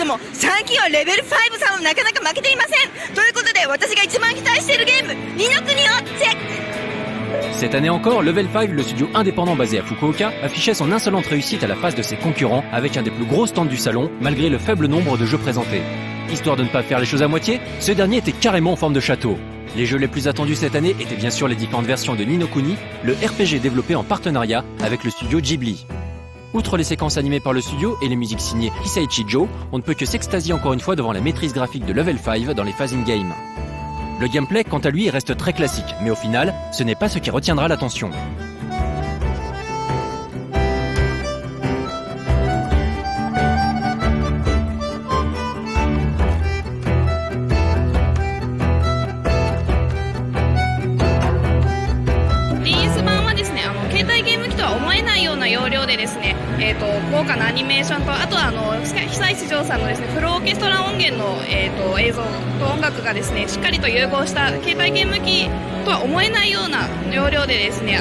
も最近はレベル5さんもなかなか負けていません。ということで私が一番期待しているゲーム二の国をチェック。 Cette année encore, Level 5, le studio indépendant basé à Fukuoka, affichait son insolente réussite à la face de ses concurrents avec un des plus gros stands du salon, malgré le faible nombre de jeux présentés. Histoire de ne pas faire les choses à moitié, ce dernier était carrément en forme de château. Les jeux les plus attendus cette année étaient bien sûr les différentes versions de Ni no Kuni, le RPG développé en partenariat avec le studio Ghibli. Outre les séquences animées par le studio et les musiques signées Hisaichi Joe, on ne peut que s'extasier encore une fois devant la maîtrise graphique de Level 5 dans les phases in-game. Le gameplay, quant à lui, reste très classique, mais au final, ce n'est pas ce qui retiendra l'attention. DS 豪華なアニメーションと、あとは久石譲さんのですね、フルオーケストラ音源の、映像と音楽がですね、しっかりと融合した携帯ゲーム機とは思えないような容量でですね、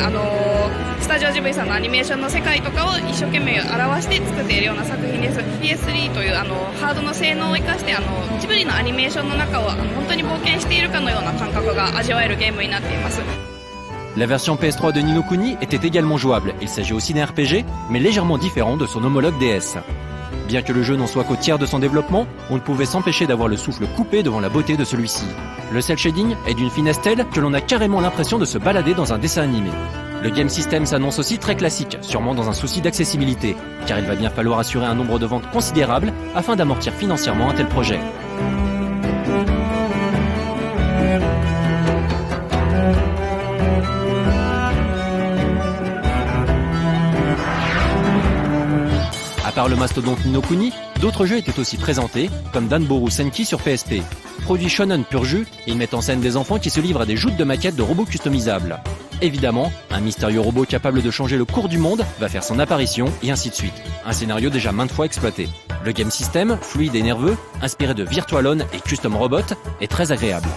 スタジオジブリさんのアニメーションの世界とかを一生懸命表して作っているような作品です。PS3 というハードの性能を生かしてジブリのアニメーションの中を本当に冒険しているかのような感覚が味わえるゲームになっています。 La version PS3 de Ni no Kuni était également jouable. Il s'agit aussi d'un RPG, mais légèrement différent de son homologue DS. Bien que le jeu n'en soit qu'au tiers de son développement, on ne pouvait s'empêcher d'avoir le souffle coupé devant la beauté de celui-ci. Le cel shading est d'une finesse telle que l'on a carrément l'impression de se balader dans un dessin animé. Le game system s'annonce aussi très classique, sûrement dans un souci d'accessibilité, car il va bien falloir assurer un nombre de ventes considérable afin d'amortir financièrement un tel projet. À part le mastodonte Ni no Kuni, d'autres jeux étaient aussi présentés, comme Danboru Senki sur PSP. Produit shonen pur jus, ils mettent en scène des enfants qui se livrent à des joutes de maquettes de robots customisables. Évidemment, un mystérieux robot capable de changer le cours du monde va faire son apparition, et ainsi de suite. Un scénario déjà maintes fois exploité. Le game system, fluide et nerveux, inspiré de Virtualon et Custom Robot, est très agréable.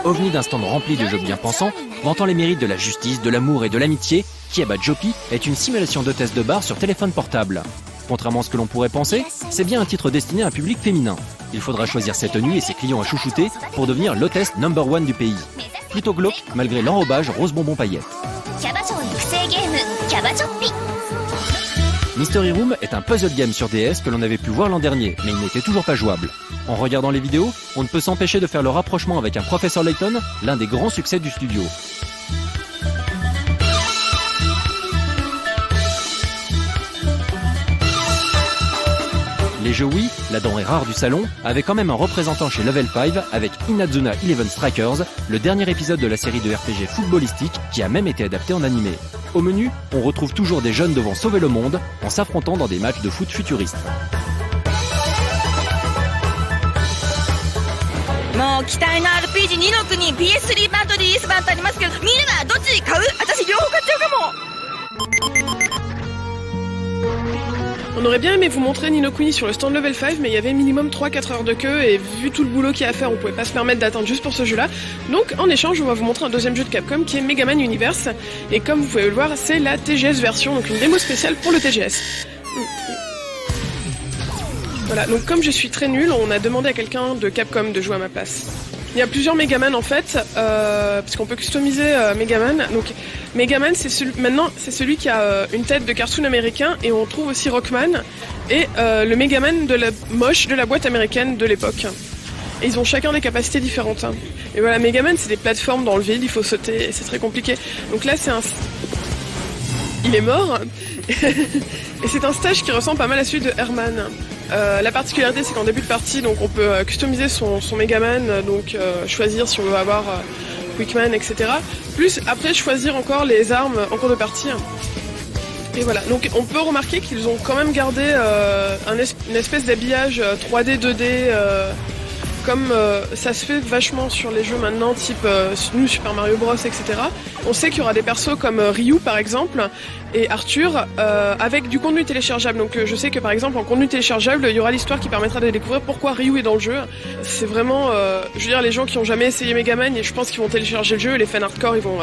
OVNI d'un stand rempli de jeux bien pensants, vantant les mérites de la justice, de l'amour et de l'amitié, Kiaba Jopi est une simulation d'hôtesse de bar sur téléphone portable. Contrairement à ce que l'on pourrait penser, c'est bien un titre destiné à un public féminin. Il faudra choisir ses tenues et ses clients à chouchouter pour devenir l'hôtesse number 1 du pays. Plutôt glauque, malgré l'enrobage rose bonbon paillettes. Mystery Room est un puzzle game sur DS que l'on avait pu voir l'an dernier, mais il n'était toujours pas jouable. En regardant les vidéos, on ne peut s'empêcher de faire le rapprochement avec un Professeur Layton, l'un des grands succès du studio. Les jeux Wii, la denrée rare du salon, avaient quand même un représentant chez Level 5 avec Inazuna 11 Strikers, le dernier épisode de la série de RPG footballistique qui a même été adapté en animé. Au menu, on retrouve toujours des jeunes devant sauver le monde en s'affrontant dans des matchs de foot futuristes. もう期待の RPG 二の国 PS3 版と DS 版とありますけど、みんなどっち買う？私両方買っちゃうかも。 On aurait bien aimé vous montrer Ni no Kuni sur le stand Level 5, mais il y avait minimum 3-4 heures de queue, et vu tout le boulot qu'il y a à faire, on pouvait pas se permettre d'attendre juste pour ce jeu-là. Donc en échange, on va vous montrer un deuxième jeu de Capcom qui est Mega Man Universe, et comme vous pouvez le voir, c'est la TGS version, donc une démo spéciale pour le TGS. Voilà, donc comme je suis très nul, on a demandé à quelqu'un de Capcom de jouer à ma place. Il y a plusieurs Megaman en fait, parce qu'on peut customiser Megaman. Donc Megaman, c'est celui qui a une tête de cartoon américain, et on trouve aussi Rockman et le Megaman moche de la boîte américaine de l'époque. Et ils ont chacun des capacités différentes. Hein. Et voilà, Megaman, c'est des plateformes dans le vide, il faut sauter, et c'est très compliqué. Donc là, il est mort, et c'est un stage qui ressemble pas mal à celui de Herman. La particularité, c'est qu'en début de partie, donc on peut customiser son Megaman, donc choisir si on veut avoir Quickman, etc. Plus après choisir encore les armes en cours de partie. Et voilà, donc on peut remarquer qu'ils ont quand même gardé une espèce d'habillage 3D, 2D, comme ça se fait vachement sur les jeux maintenant, type New Super Mario Bros, etc. On sait qu'il y aura des persos comme Ryu par exemple, et Arthur, avec du contenu téléchargeable. Donc je sais que par exemple en contenu téléchargeable, il y aura l'histoire qui permettra de découvrir pourquoi Ryu est dans le jeu. C'est vraiment, je veux dire, les gens qui ont jamais essayé Megaman, et je pense qu'ils vont télécharger le jeu, et les fans hardcore, ils vont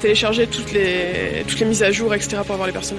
télécharger toutes les mises à jour, etc. pour avoir les personnages.